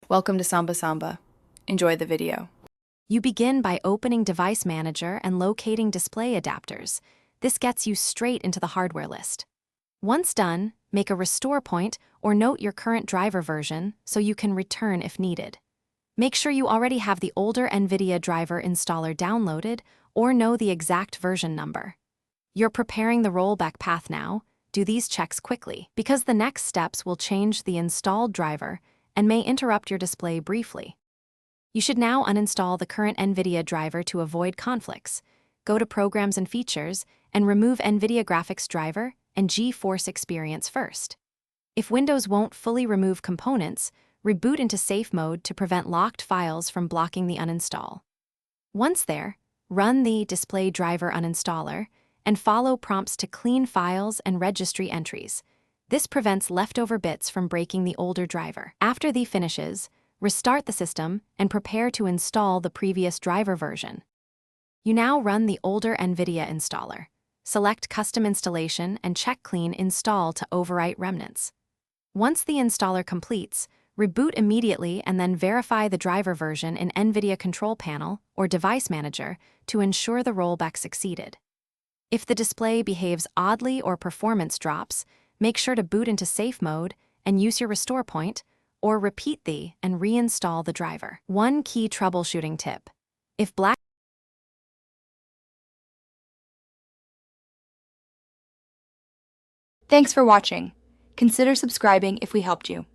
Welcome to Samba Samba. Enjoy the video. You begin by opening Device Manager and locating display adapters. This gets you straight into the hardware list. Once done, make a restore point or note your current driver version so you can return if needed. Make sure you already have the older Nvidia driver installer downloaded or know the exact version number. You're preparing the rollback path now. Do these checks quickly, because the next steps will change the installed driver and may interrupt your display briefly. You should now uninstall the current Nvidia driver to avoid conflicts. Go to Programs and Features and remove Nvidia Graphics Driver and GeForce Experience first. If Windows won't fully remove components, reboot into safe mode to prevent locked files from blocking the uninstall. Once there, run the Display Driver Uninstaller and follow prompts to clean files and registry entries. This prevents leftover bits from breaking the older driver. After the finishes, restart the system and prepare to install the previous driver version. You now run the older Nvidia installer. Select Custom Installation and check Clean Install to overwrite remnants. Once the installer completes, reboot immediately and then verify the driver version in Nvidia Control Panel or Device Manager to ensure the rollback succeeded. If the display behaves oddly or performance drops, make sure to boot into safe mode and use your restore point, or repeat and reinstall the driver. One key troubleshooting tip. If black Thanks for watching. Consider subscribing if we helped you.